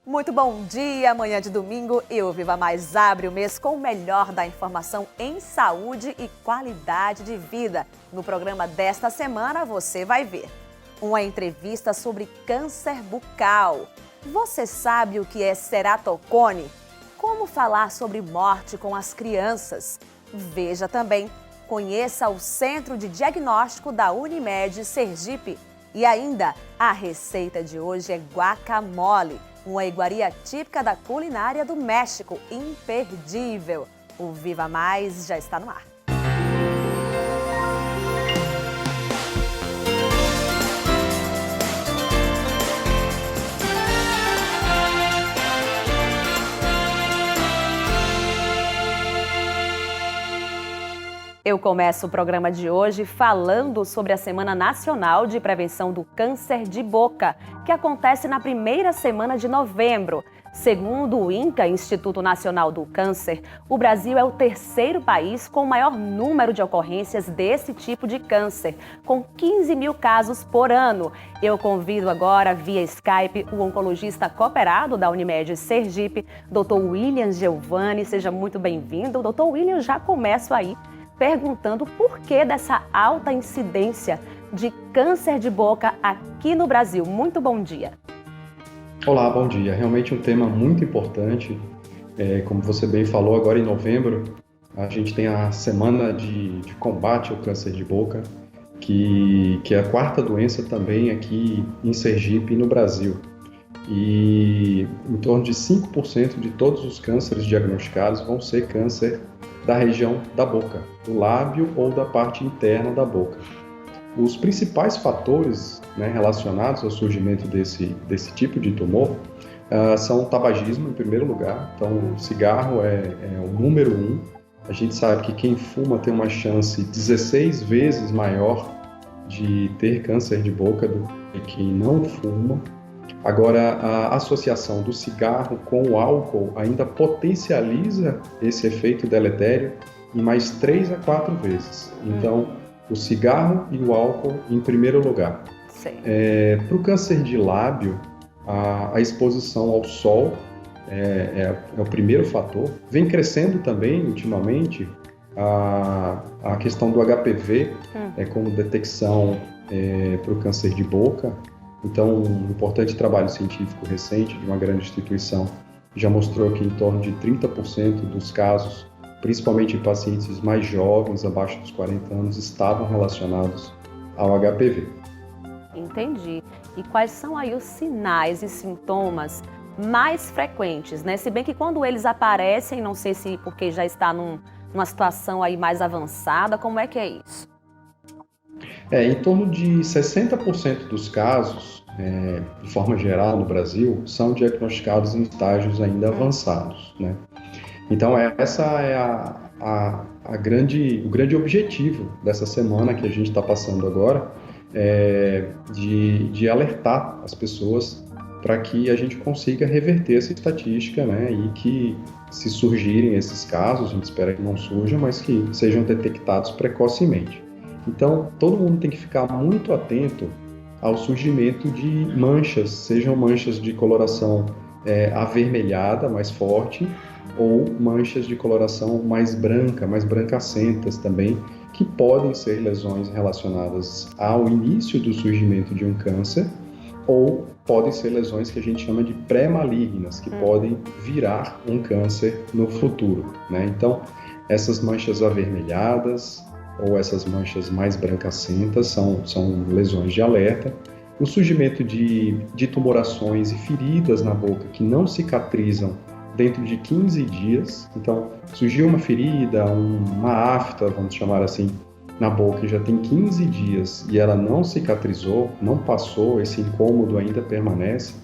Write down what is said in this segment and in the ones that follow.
Muito bom dia, manhã de domingo e o Viva Mais abre o mês com o melhor da informação em saúde e qualidade de vida. No programa desta semana você vai ver uma entrevista sobre câncer bucal. Você sabe o que é ceratocone? Como falar sobre morte com as crianças? Veja também, conheça o Centro de Diagnóstico da Unimed Sergipe. E ainda, a receita de hoje é guacamole, uma iguaria típica da culinária do México, imperdível. O Viva Mais já está no ar. Eu começo o programa de hoje falando sobre a Semana Nacional de Prevenção do Câncer de Boca, que acontece na primeira semana de novembro. Segundo o INCA, Instituto Nacional do Câncer, o Brasil é o terceiro país com o maior número de ocorrências desse tipo de câncer, com 15 mil casos por ano. Eu convido agora, via Skype, o oncologista cooperado da Unimed Sergipe, Dr. William Geovani. Seja muito bem-vindo. Dr. William, já começo aí perguntando por que dessa alta incidência de câncer de boca aqui no Brasil. Muito bom dia. Olá, bom dia. Realmente um tema muito importante. Como você bem falou, agora em novembro, a gente tem a Semana de Combate ao Câncer de Boca, que é a quarta doença também aqui em Sergipe e no Brasil. E em torno de 5% de todos os cânceres diagnosticados vão ser câncer da região da boca, do lábio ou da parte interna da boca. Os principais fatores, relacionados ao surgimento desse tipo de tumor são o tabagismo, em primeiro lugar. Então, o cigarro é o número 1. A gente sabe que quem fuma tem uma chance 16 vezes maior de ter câncer de boca do que quem não fuma. Agora, a associação do cigarro com o álcool ainda potencializa esse efeito deletério em mais 3 a 4 vezes. Então, o cigarro e o álcool em primeiro lugar. Para o câncer de lábio, a exposição ao sol é o primeiro fator. Vem crescendo também, ultimamente, a questão do HPV como detecção para o câncer de boca. Então, um importante trabalho científico recente de uma grande instituição já mostrou que em torno de 30% dos casos, principalmente em pacientes mais jovens, abaixo dos 40 anos, estavam relacionados ao HPV. Entendi. E quais são aí os sinais e sintomas mais frequentes, né? Se bem que quando eles aparecem, não sei se porque já está numa situação aí mais avançada, como é que é isso? Em torno de 60% dos casos, de forma geral no Brasil, são diagnosticados em estágios ainda avançados, né? Então, essa é o grande objetivo dessa semana que a gente está passando agora, de alertar as pessoas para que a gente consiga reverter essa estatística, né? E que, se surgirem esses casos, a gente espera que não surjam, mas que sejam detectados precocemente. Então, todo mundo tem que ficar muito atento ao surgimento de manchas, sejam manchas de coloração avermelhada, mais forte, ou manchas de coloração mais branca, mais brancacentas também, que podem ser lesões relacionadas ao início do surgimento de um câncer, ou podem ser lesões que a gente chama de pré-malignas, que podem virar um câncer no futuro, né? Então, essas manchas avermelhadas, ou essas manchas mais brancacentas são lesões de alerta. O surgimento de tumorações e feridas na boca que não cicatrizam dentro de 15 dias. Então, surgiu uma ferida, uma afta, vamos chamar assim, na boca e já tem 15 dias e ela não cicatrizou, não passou, esse incômodo ainda permanece,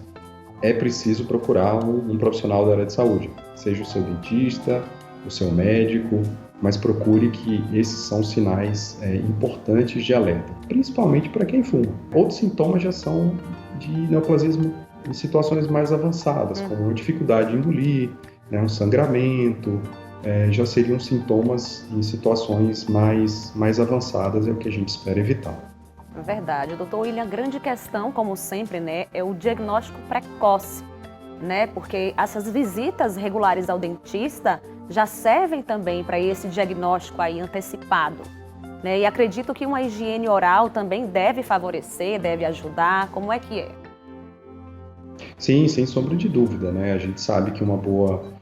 é preciso procurar um profissional da área de saúde, seja o seu dentista, o seu médico, mas procure que esses são sinais importantes de alerta, principalmente para quem fuma. Outros sintomas já são de neoplasismo em situações mais avançadas, como dificuldade de engolir, um sangramento, já seriam sintomas em situações mais avançadas, é o que a gente espera evitar. Verdade. Doutor William, a grande questão, como sempre, é o diagnóstico precoce. né? Porque essas visitas regulares ao dentista já servem também para esse diagnóstico aí antecipado, né? E acredito que uma higiene oral também deve favorecer, deve ajudar. Como é que é? Sim, sem sombra de dúvida, né? A gente sabe que uma boa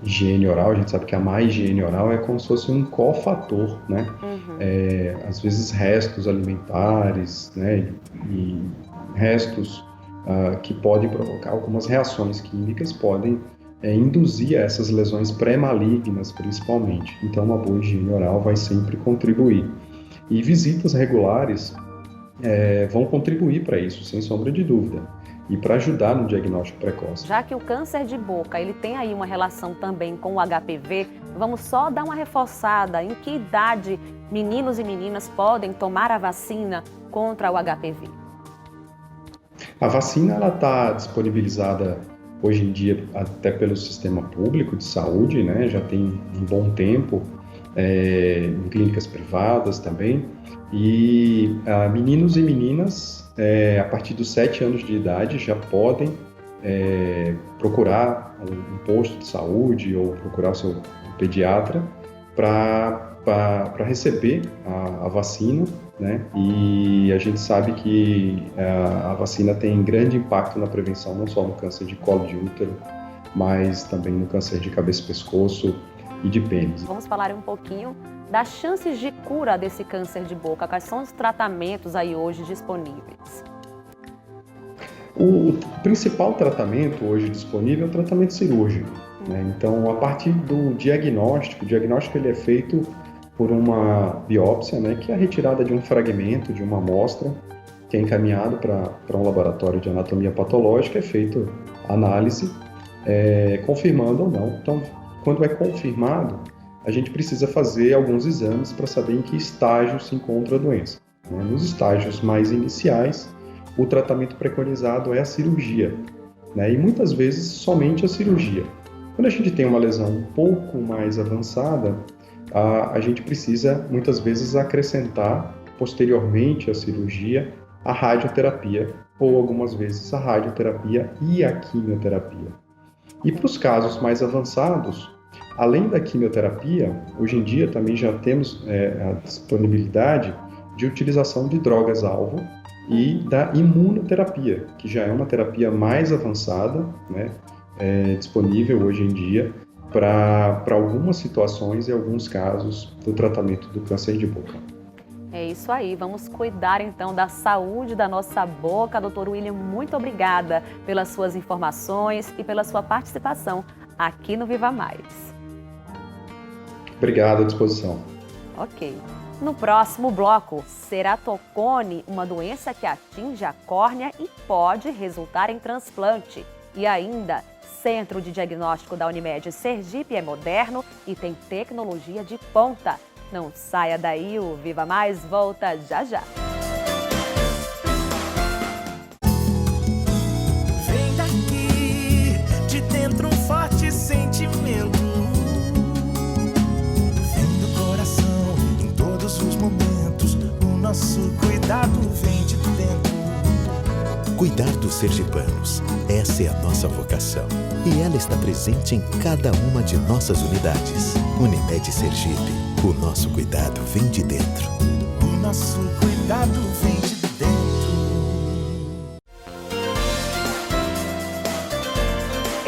higiene oral, a gente sabe que a má higiene oral é como se fosse um cofator, né? Às vezes restos alimentares, né? E restos que podem provocar algumas reações químicas, podem induzir a essas lesões pré-malignas, principalmente. Então, uma boa higiene oral vai sempre contribuir. E visitas regulares vão contribuir para isso, sem sombra de dúvida, e para ajudar no diagnóstico precoce. Já que o câncer de boca, ele tem aí uma relação também com o HPV, vamos só dar uma reforçada em que idade meninos e meninas podem tomar a vacina contra o HPV. A vacina ela está disponibilizada hoje em dia até pelo sistema público de saúde, né? Já tem um bom tempo, em clínicas privadas também. E meninos e meninas, a partir dos 7 anos de idade, já podem procurar um posto de saúde ou procurar o seu pediatra para receber a vacina, né? E a gente sabe que a vacina tem grande impacto na prevenção, não só no câncer de colo de útero, mas também no câncer de cabeça e pescoço e de pênis. Vamos falar um pouquinho das chances de cura desse câncer de boca. Quais são os tratamentos aí hoje disponíveis? O principal tratamento hoje disponível é o tratamento cirúrgico, né? Então, a partir do diagnóstico, o diagnóstico ele é feito por uma biópsia, né, que é a retirada de um fragmento, de uma amostra, que é encaminhado para um laboratório de anatomia patológica, é feito a análise, confirmando ou não. Então, quando é confirmado, a gente precisa fazer alguns exames para saber em que estágio se encontra a doença, né? Nos estágios mais iniciais, o tratamento preconizado é a cirurgia, né? E muitas vezes somente a cirurgia. Quando a gente tem uma lesão um pouco mais avançada, a gente precisa muitas vezes acrescentar posteriormente à cirurgia a radioterapia ou algumas vezes a radioterapia e a quimioterapia. E para os casos mais avançados, além da quimioterapia, hoje em dia também já temos a disponibilidade de utilização de drogas-alvo e da imunoterapia, que já é uma terapia mais avançada, né, disponível hoje em dia para algumas situações e alguns casos do tratamento do câncer de boca. É isso aí, vamos cuidar então da saúde da nossa boca. Dr. William, muito obrigada pelas suas informações e pela sua participação aqui no Viva Mais. Obrigado, à disposição. Ok. No próximo bloco, ceratocone, uma doença que atinge a córnea e pode resultar em transplante. E ainda, Centro de Diagnóstico da Unimed Sergipe é moderno e tem tecnologia de ponta. Não saia daí, o Viva Mais volta já já. Vem daqui, de dentro um forte sentimento. Vem do coração, em todos os momentos. O nosso cuidado vem de dentro. Cuidar dos sergipanos, essa é a nossa vocação. E ela está presente em cada uma de nossas unidades. Unimed Sergipe, o nosso cuidado vem de dentro. O nosso cuidado vem de dentro.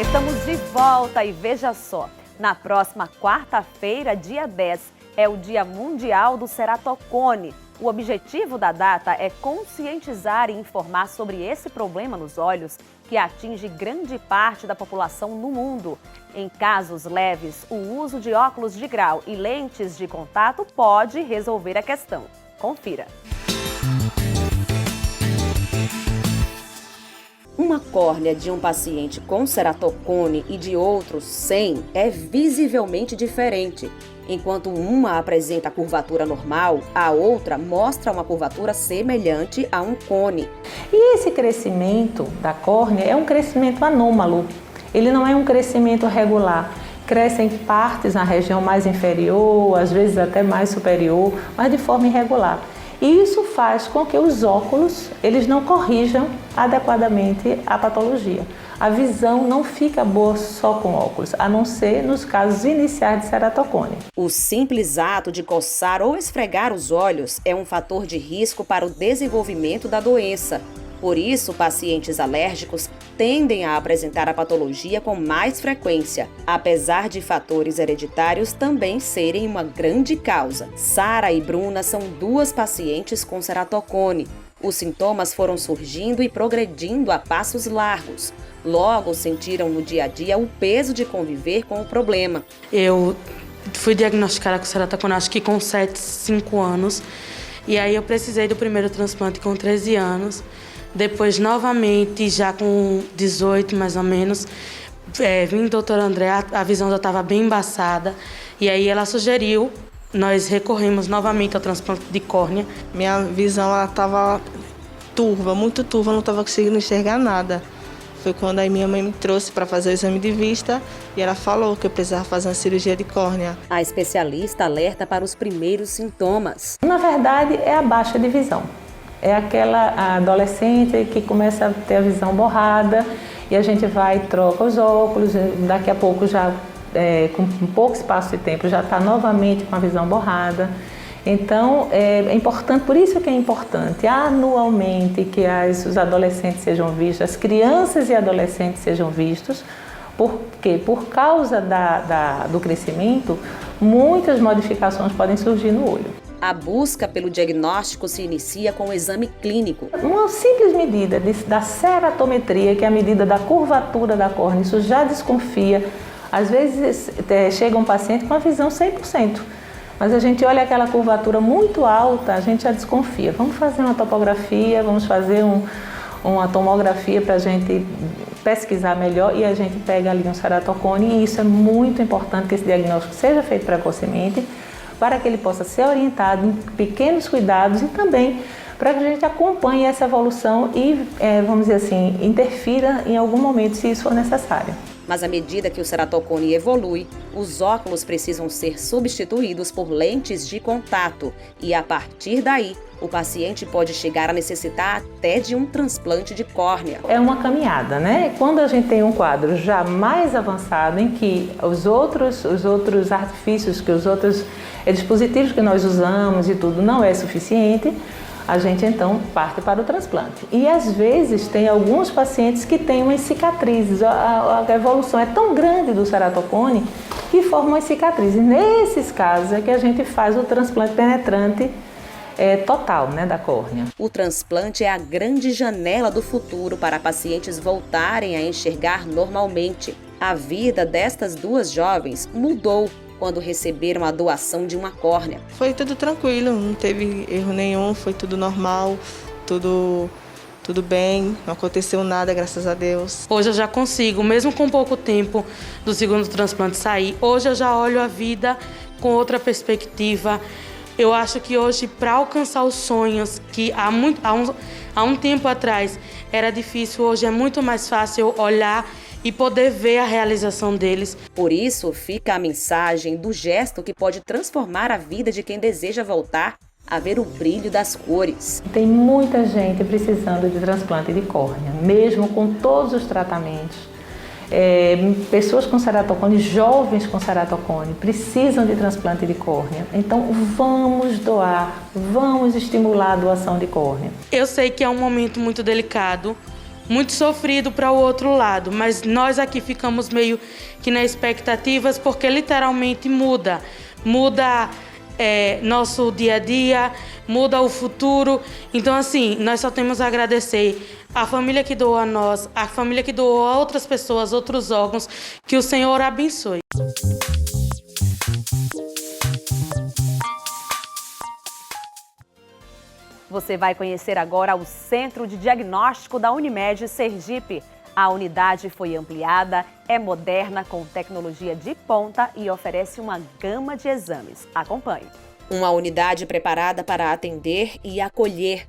Estamos de volta e veja só, na próxima quarta-feira, dia 10, é o Dia Mundial do Ceratocone. O objetivo da data é conscientizar e informar sobre esse problema nos olhos que atinge grande parte da população no mundo. Em casos leves, o uso de óculos de grau e lentes de contato pode resolver a questão. Confira. Uma córnea de um paciente com ceratocone e de outros sem é visivelmente diferente. Enquanto uma apresenta curvatura normal, a outra mostra uma curvatura semelhante a um cone. E esse crescimento da córnea é um crescimento anômalo. Ele não é um crescimento regular. Cresce em partes na região mais inferior, às vezes até mais superior, mas de forma irregular. E isso faz com que os óculos eles não corrijam adequadamente a patologia. a visão não fica boa só com óculos, a não ser nos casos iniciais de ceratocone. O simples ato de coçar ou esfregar os olhos é um fator de risco para o desenvolvimento da doença. Por isso, pacientes alérgicos tendem a apresentar a patologia com mais frequência, apesar de fatores hereditários também serem uma grande causa. Sara e Bruna são 2 pacientes com ceratocone. Os sintomas foram surgindo e progredindo a passos largos. Logo sentiram no dia a dia o peso de conviver com o problema. Eu fui diagnosticada com ceratocone acho que com 5 anos. E aí eu precisei do primeiro transplante com 13 anos. Depois, novamente, já com 18 mais ou menos, vim do doutora André, a visão já estava bem embaçada. E aí ela sugeriu, nós recorremos novamente ao transplante de córnea. Minha visão estava turva, muito turva, não estava conseguindo enxergar nada. Foi quando aí minha mãe me trouxe para fazer o exame de vista e ela falou que eu precisava fazer uma cirurgia de córnea. A especialista alerta para os primeiros sintomas. Na verdade, é a baixa de visão. É aquela adolescente que começa a ter a visão borrada e a gente vai e troca os óculos, daqui a pouco já, com um pouco espaço de tempo, já está novamente com a visão borrada. Então, é importante, por isso que é importante anualmente que os adolescentes sejam vistos, as crianças e adolescentes sejam vistos, porque por causa do crescimento, muitas modificações podem surgir no olho. A busca pelo diagnóstico se inicia com o exame clínico. Uma simples medida da ceratometria, que é a medida da curvatura da córnea, isso já desconfia. Às vezes chega um paciente com a visão 100%, mas a gente olha aquela curvatura muito alta, a gente já desconfia. Vamos fazer uma topografia, vamos fazer uma tomografia para a gente pesquisar melhor e a gente pega ali um ceratocone, e isso é muito importante que esse diagnóstico seja feito precocemente, para que ele possa ser orientado em pequenos cuidados e também para que a gente acompanhe essa evolução e, vamos dizer assim, interfira em algum momento se isso for necessário. Mas à medida que o ceratocone evolui, os óculos precisam ser substituídos por lentes de contato e, a partir daí, o paciente pode chegar a necessitar até de um transplante de córnea. É uma caminhada, né? Quando a gente tem um quadro já mais avançado, em que os outros artifícios, que os outros dispositivos que nós usamos e tudo não é suficiente, a gente então parte para o transplante. E às vezes tem alguns pacientes que têm umas cicatrizes, a evolução é tão grande do ceratocone que formam as cicatrizes. Nesses casos é que a gente faz o transplante penetrante total, né, da córnea. O transplante é a grande janela do futuro para pacientes voltarem a enxergar normalmente. A vida destas 2 jovens mudou quando receberam a doação de uma córnea. Foi tudo tranquilo, não teve erro nenhum, foi tudo normal, tudo bem, não aconteceu nada, graças a Deus. Hoje eu já consigo, mesmo com pouco tempo do segundo transplante sair, hoje eu já olho a vida com outra perspectiva. Eu acho que hoje, para alcançar os sonhos que há um tempo atrás era difícil, hoje é muito mais fácil olhar e poder ver a realização deles. Por isso, fica a mensagem do gesto que pode transformar a vida de quem deseja voltar a ver o brilho das cores. Tem muita gente precisando de transplante de córnea, mesmo com todos os tratamentos. Pessoas com ceratocone, jovens com ceratocone, precisam de transplante de córnea. Então, vamos doar, vamos estimular a doação de córnea. Eu sei que é um momento muito delicado, muito sofrido para o outro lado, mas nós aqui ficamos meio que nas expectativas, porque literalmente muda nosso dia a dia, muda o futuro. Então, assim, nós só temos a agradecer a família que doou a nós, a família que doou a outras pessoas, outros órgãos, que o Senhor abençoe. Você vai conhecer agora o Centro de Diagnóstico da Unimed Sergipe. A unidade foi ampliada, é moderna, com tecnologia de ponta e oferece uma gama de exames. Acompanhe. Uma unidade preparada para atender e acolher.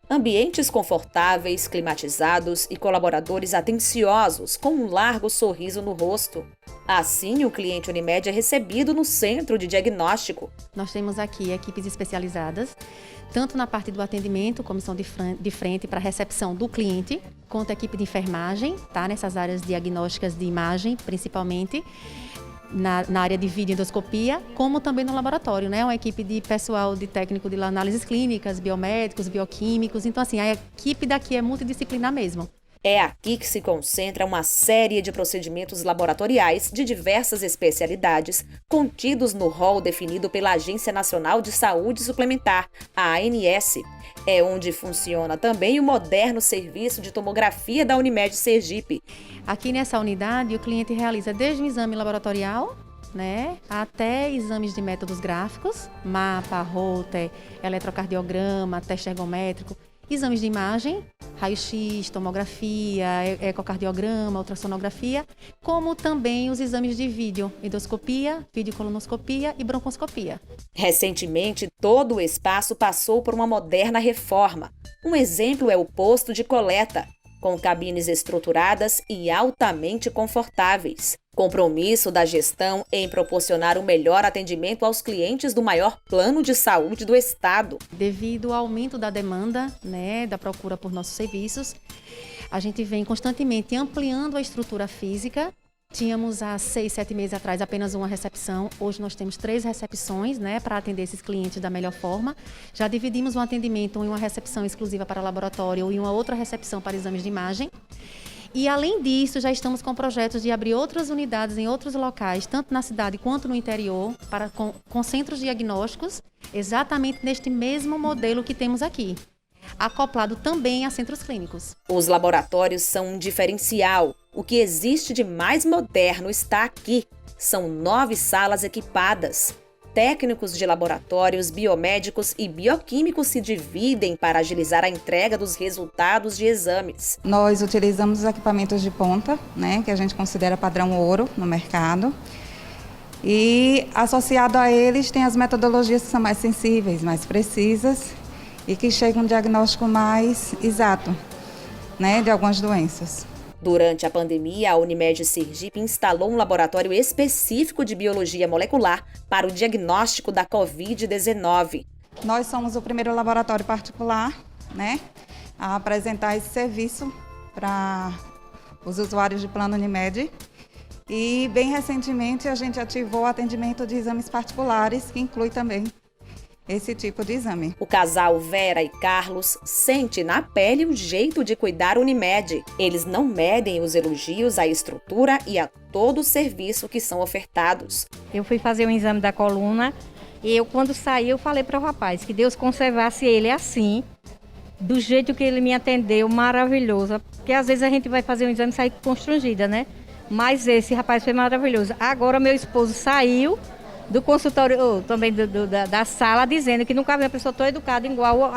Ambientes confortáveis, climatizados e colaboradores atenciosos, com um largo sorriso no rosto. Assim, o cliente Unimed é recebido no centro de diagnóstico. Nós temos aqui equipes especializadas, tanto na parte do atendimento, comissão de frente para a recepção do cliente, quanto a equipe de enfermagem, tá? Nessas áreas diagnósticas de imagem, principalmente. Na área de videoendoscopia, como também no laboratório, né? Uma equipe de pessoal de técnico de análises clínicas, biomédicos, bioquímicos. Então, assim, a equipe daqui é multidisciplinar mesmo. É aqui que se concentra uma série de procedimentos laboratoriais de diversas especialidades, contidos no rol definido pela Agência Nacional de Saúde Suplementar, a ANS. É onde funciona também o moderno serviço de tomografia da Unimed Sergipe. Aqui nessa unidade, o cliente realiza desde o exame laboratorial, né, até exames de métodos gráficos, mapa, Holter, eletrocardiograma, teste ergométrico, exames de imagem, raio-x, tomografia, ecocardiograma, ultrassonografia, como também os exames de vídeo, endoscopia, videocolonoscopia e broncoscopia. Recentemente, todo o espaço passou por uma moderna reforma. Um exemplo é o posto de coleta, com cabines estruturadas e altamente confortáveis. Compromisso da gestão em proporcionar o melhor atendimento aos clientes do maior plano de saúde do estado. Devido ao aumento da demanda, né, da procura por nossos serviços, a gente vem constantemente ampliando a estrutura física. Tínhamos há 6, 7 meses atrás apenas uma recepção. Hoje nós temos 3 recepções, né, para atender esses clientes da melhor forma. Já dividimos um atendimento em uma recepção exclusiva para laboratório e uma outra recepção para exames de imagem. E, além disso, já estamos com projetos de abrir outras unidades em outros locais, tanto na cidade quanto no interior, com centros diagnósticos, exatamente neste mesmo modelo que temos aqui, acoplado também a centros clínicos. Os laboratórios são um diferencial. O que existe de mais moderno está aqui. São 9 salas equipadas. Técnicos de laboratórios, biomédicos e bioquímicos se dividem para agilizar a entrega dos resultados de exames. Nós utilizamos os equipamentos de ponta, né, que a gente considera padrão ouro no mercado. E associado a eles tem as metodologias que são mais sensíveis, mais precisas e que chegam a um diagnóstico mais exato, né, de algumas doenças. Durante a pandemia, a Unimed Sergipe instalou um laboratório específico de biologia molecular para o diagnóstico da Covid-19. Nós somos o primeiro laboratório particular, né, a apresentar esse serviço para os usuários de plano Unimed. E, bem recentemente, a gente ativou o atendimento de exames particulares, que inclui também esse tipo de exame. O casal Vera e Carlos sente na pele o jeito de cuidar Unimed. Eles não medem os elogios à estrutura e a todo o serviço que são ofertados. Eu fui fazer um exame da coluna e quando saí, eu falei para o rapaz que Deus conservasse ele assim, do jeito que ele me atendeu, maravilhoso. Porque às vezes a gente vai fazer um exame e sai constrangida, né? Mas esse rapaz foi maravilhoso. Agora meu esposo saiu do consultório, também da sala, dizendo que nunca vi uma pessoa tão educada igual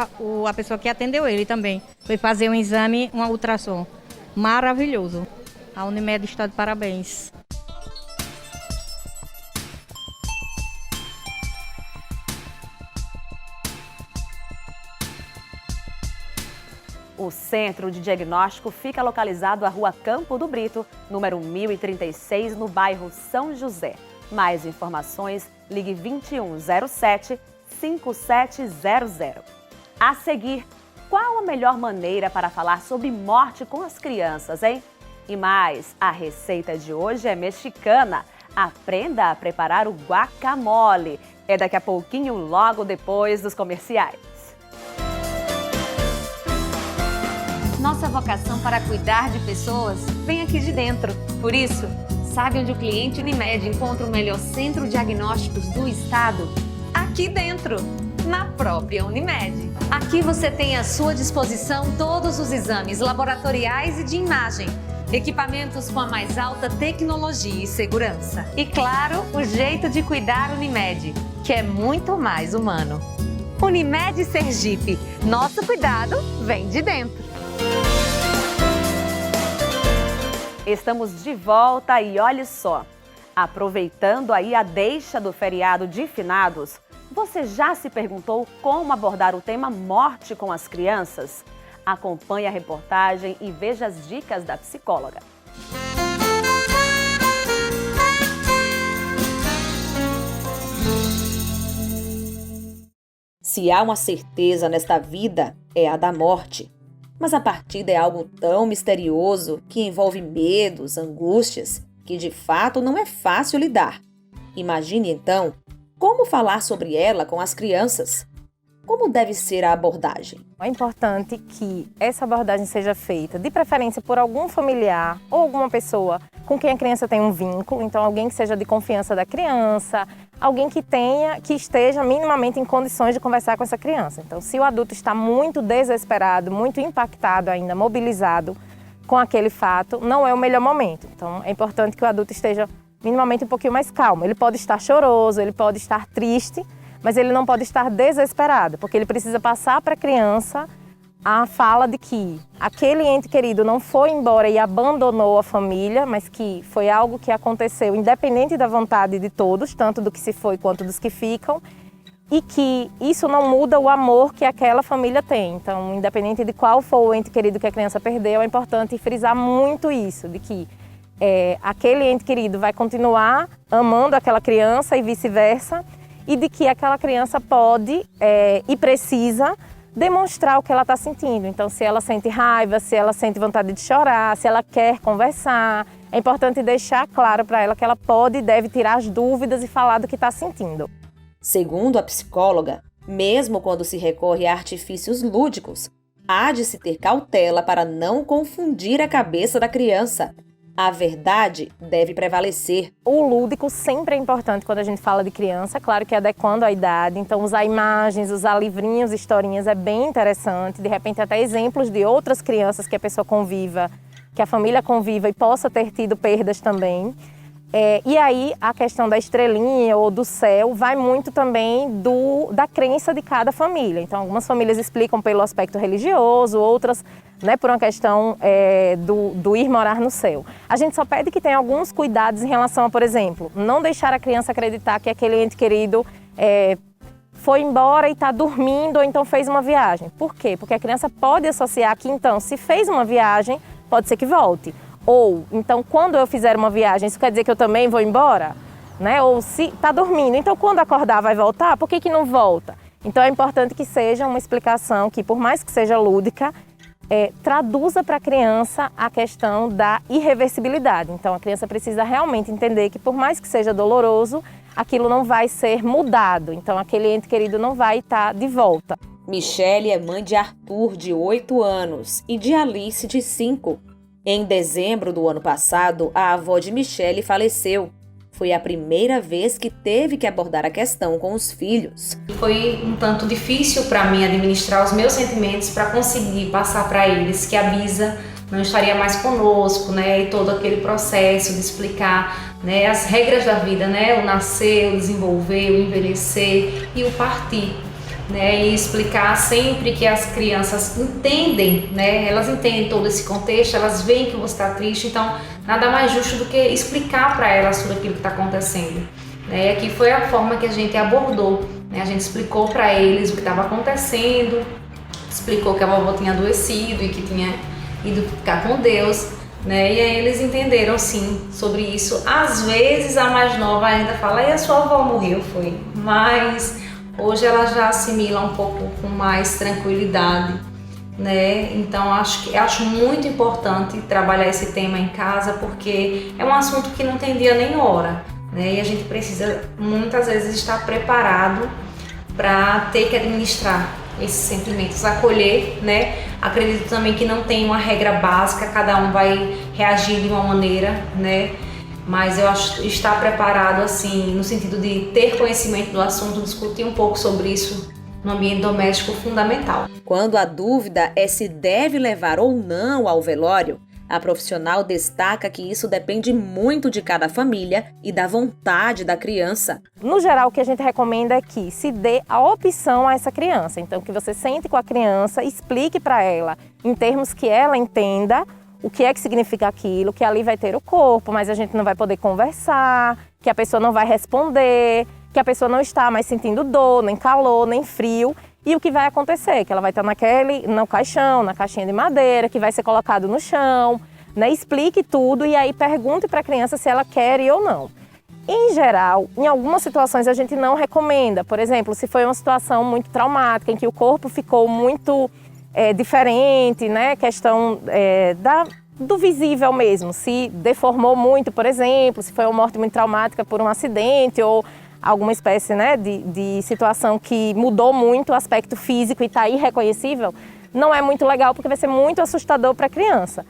a pessoa que atendeu ele também. Foi fazer um exame, uma ultrassom. Maravilhoso. A Unimed está de parabéns. O Centro de Diagnóstico fica localizado à Rua Campo do Brito, número 1036, no bairro São José. Mais informações, ligue 2107-5700. A seguir, qual a melhor maneira para falar sobre morte com as crianças, hein? E mais, a receita de hoje é mexicana. Aprenda a preparar o guacamole. É daqui a pouquinho, logo depois dos comerciais. Nossa vocação para cuidar de pessoas vem aqui de dentro. Por isso, sabe onde o cliente Unimed encontra o melhor centro de diagnósticos do estado? Aqui dentro, na própria Unimed. Aqui você tem à sua disposição todos os exames laboratoriais e de imagem, equipamentos com a mais alta tecnologia e segurança. E claro, o jeito de cuidar Unimed, que é muito mais humano. Unimed Sergipe, nosso cuidado vem de dentro. Estamos de volta e olhe só, aproveitando aí a deixa do feriado de finados, Você já se perguntou como abordar o tema morte com as crianças? Acompanhe a reportagem e veja as dicas da psicóloga. Se há uma certeza nesta vida, é a da morte. Mas a partida é algo tão misterioso que envolve medos, angústias, que de fato não é fácil lidar. Imagine então como falar sobre ela com as crianças. Como deve ser a abordagem? É importante que essa abordagem seja feita, de preferência por algum familiar ou alguma pessoa com quem a criança tem um vínculo, então alguém que seja de confiança da criança, alguém que esteja minimamente em condições de conversar com essa criança. Então, se o adulto está muito desesperado, muito impactado ainda, mobilizado com aquele fato, não é o melhor momento. Então, é importante que o adulto esteja minimamente um pouquinho mais calmo. Ele pode estar choroso, ele pode estar triste, mas ele não pode estar desesperado, porque ele precisa passar para a criança a fala de que aquele ente querido não foi embora e abandonou a família, mas que foi algo que aconteceu independente da vontade de todos, tanto do que se foi quanto dos que ficam, e que isso não muda o amor que aquela família tem. Então, independente de qual for o ente querido que a criança perdeu, é importante frisar muito isso, de que aquele ente querido vai continuar amando aquela criança e vice-versa, e de que aquela criança pode e precisa demonstrar o que ela está sentindo. Então, se ela sente raiva, se ela sente vontade de chorar, se ela quer conversar, é importante deixar claro para ela que ela pode e deve tirar as dúvidas e falar do que está sentindo. Segundo a psicóloga, mesmo quando se recorre a artifícios lúdicos, há de se ter cautela para não confundir a cabeça da criança. A verdade deve prevalecer. O lúdico sempre é importante quando a gente fala de criança, claro que adequando à idade. Então, usar imagens, usar livrinhos, historinhas é bem interessante. De repente, até exemplos de outras crianças que a pessoa conviva, que a família conviva e possa ter tido perdas também. E aí, a questão da estrelinha ou do céu vai muito também da crença de cada família. Então, algumas famílias explicam pelo aspecto religioso, outras por uma questão do ir morar no céu. A gente só pede que tenha alguns cuidados em relação a, por exemplo, não deixar a criança acreditar que aquele ente querido foi embora e está dormindo ou então fez uma viagem. Por quê? Porque a criança pode associar que, então, se fez uma viagem, pode ser que volte. Ou, então, quando eu fizer uma viagem, isso quer dizer que eu também vou embora? Ou se está dormindo, então quando acordar vai voltar? Por que não volta? Então é importante que seja uma explicação que, por mais que seja lúdica, traduza para a criança a questão da irreversibilidade. Então a criança precisa realmente entender que, por mais que seja doloroso, aquilo não vai ser mudado. Então aquele ente querido não vai estar de volta. Michele é mãe de Arthur, de 8 anos, e de Alice, de 5. Em dezembro do ano passado, a avó de Michele faleceu. Foi a primeira vez que teve que abordar a questão com os filhos. Foi um tanto difícil para mim administrar os meus sentimentos para conseguir passar para eles que a Bisa não estaria mais conosco, e todo aquele processo de explicar, as regras da vida, o nascer, o desenvolver, o envelhecer e o partir. E explicar sempre que as crianças entendem, elas entendem todo esse contexto, elas veem que você está triste, então nada mais justo do que explicar para elas tudo aquilo que está acontecendo. E aqui foi a forma que a gente abordou, a gente explicou para eles o que estava acontecendo, explicou que a vovó tinha adoecido e que tinha ido ficar com Deus, e aí eles entenderam sim sobre isso. Às vezes a mais nova ainda fala, e a sua avó morreu, foi, mas hoje ela já assimila um pouco com mais tranquilidade, Então acho muito importante trabalhar esse tema em casa, porque é um assunto que não tem dia nem hora, E a gente precisa muitas vezes estar preparado para ter que administrar esses sentimentos, acolher, Acredito também que não tem uma regra básica, cada um vai reagir de uma maneira, Mas eu acho que estar preparado, assim, no sentido de ter conhecimento do assunto, discutir um pouco sobre isso no ambiente doméstico, fundamental. Quando a dúvida é se deve levar ou não ao velório, a profissional destaca que isso depende muito de cada família e da vontade da criança. No geral, o que a gente recomenda é que se dê a opção a essa criança. Então, que você sente com a criança, explique para ela, em termos que ela entenda, o que é que significa aquilo, que ali vai ter o corpo, mas a gente não vai poder conversar, que a pessoa não vai responder, que a pessoa não está mais sentindo dor, nem calor, nem frio. E o que vai acontecer? Que ela vai estar no caixão, na caixinha de madeira, que vai ser colocado no chão, né? Explique tudo e aí pergunte para a criança se ela quer ir ou não. Em geral, em algumas situações a gente não recomenda. Por exemplo, se foi uma situação muito traumática, em que o corpo ficou muito diferente, né? Questão do visível mesmo. Se deformou muito, por exemplo, se foi uma morte muito traumática por um acidente ou alguma espécie, né, de situação que mudou muito o aspecto físico e está irreconhecível, não é muito legal porque vai ser muito assustador para a criança.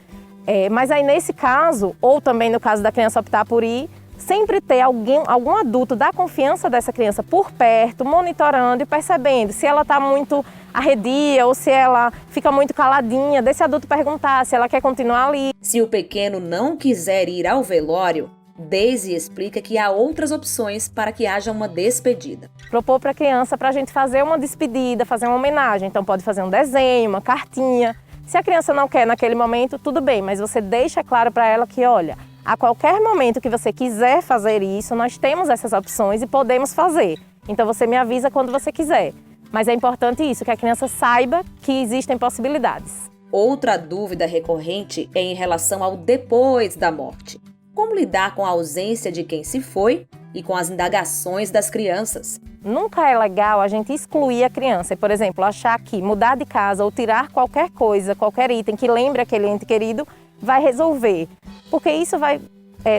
Mas aí nesse caso, ou também no caso da criança optar por ir, sempre ter algum adulto da confiança dessa criança por perto, monitorando e percebendo se ela está muito arredia ou se ela fica muito caladinha, desse adulto perguntar se ela quer continuar ali. Se o pequeno não quiser ir ao velório, Daisy explica que há outras opções para que haja uma despedida. Propor para a criança para a gente fazer uma despedida, fazer uma homenagem. Então pode fazer um desenho, uma cartinha. Se a criança não quer naquele momento, tudo bem, mas você deixa claro para ela que, olha, a qualquer momento que você quiser fazer isso, nós temos essas opções e podemos fazer. Então você me avisa quando você quiser. Mas é importante isso, que a criança saiba que existem possibilidades. Outra dúvida recorrente é em relação ao depois da morte. Como lidar com a ausência de quem se foi e com as indagações das crianças? Nunca é legal a gente excluir a criança e, por exemplo, achar que mudar de casa ou tirar qualquer coisa, qualquer item que lembre aquele ente querido, vai resolver. Porque isso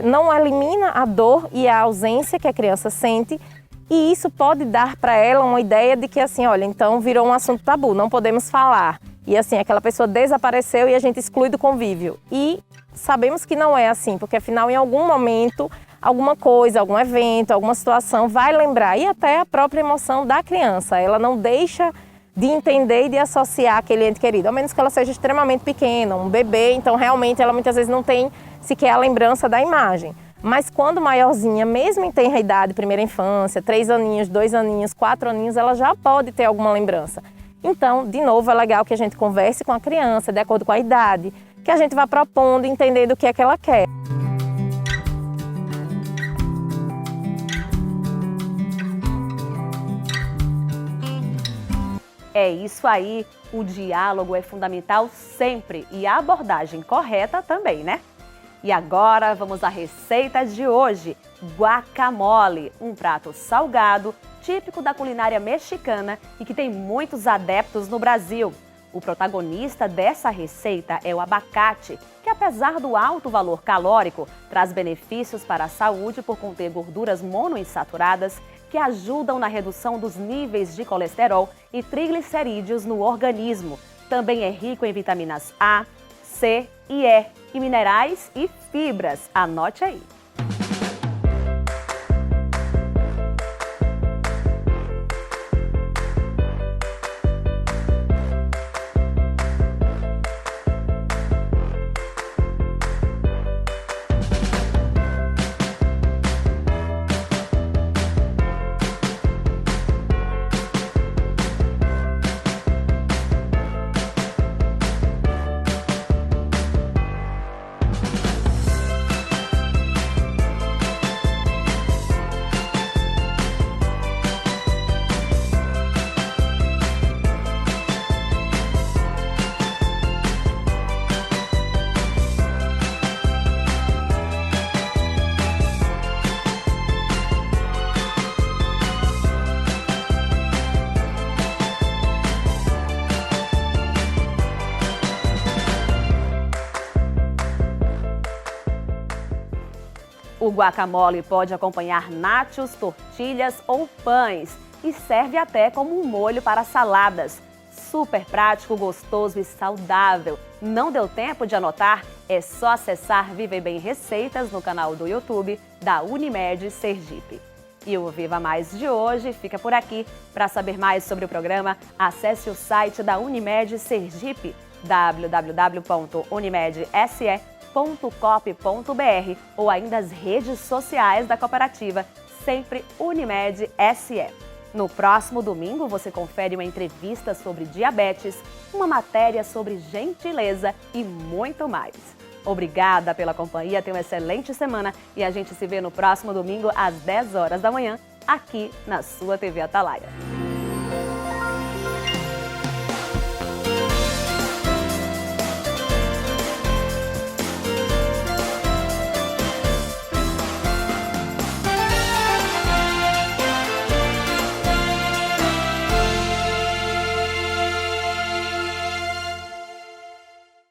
não elimina a dor e a ausência que a criança sente e isso pode dar para ela uma ideia de que, assim, olha, então virou um assunto tabu, não podemos falar. E assim, aquela pessoa desapareceu e a gente exclui do convívio. E sabemos que não é assim, porque afinal, em algum momento, alguma coisa, algum evento, alguma situação vai lembrar. E até a própria emoção da criança. Ela não deixa de entender e de associar aquele ente querido, ao menos que ela seja extremamente pequena, um bebê. Então, realmente, ela muitas vezes não tem sequer a lembrança da imagem. Mas quando maiorzinha, mesmo em tenra idade, primeira infância, 3 aninhos, 2 aninhos, 4 aninhos, ela já pode ter alguma lembrança. Então, de novo, é legal que a gente converse com a criança, de acordo com a idade, que a gente vá propondo, entendendo o que é que ela quer. É isso aí, o diálogo é fundamental sempre e a abordagem correta também, né? E agora vamos à receita de hoje, guacamole, um prato salgado, típico da culinária mexicana e que tem muitos adeptos no Brasil. O protagonista dessa receita é o abacate, que apesar do alto valor calórico, traz benefícios para a saúde por conter gorduras monoinsaturadas que ajudam na redução dos níveis de colesterol e triglicerídeos no organismo. Também é rico em vitaminas A, C e E, e minerais e fibras. Anote aí. O guacamole pode acompanhar nachos, tortilhas ou pães e serve até como um molho para saladas. Super prático, gostoso e saudável. Não deu tempo de anotar? É só acessar Viver Bem Receitas no canal do YouTube da Unimed Sergipe. E o Viva Mais de hoje fica por aqui. Para saber mais sobre o programa, acesse o site da Unimed Sergipe, www.unimedse.cop.br ou ainda as redes sociais da cooperativa, sempre Unimed SE. No próximo domingo você confere uma entrevista sobre diabetes, uma matéria sobre gentileza e muito mais. Obrigada pela companhia, tenha uma excelente semana e a gente se vê no próximo domingo às 10 horas da manhã aqui na sua TV Atalaia.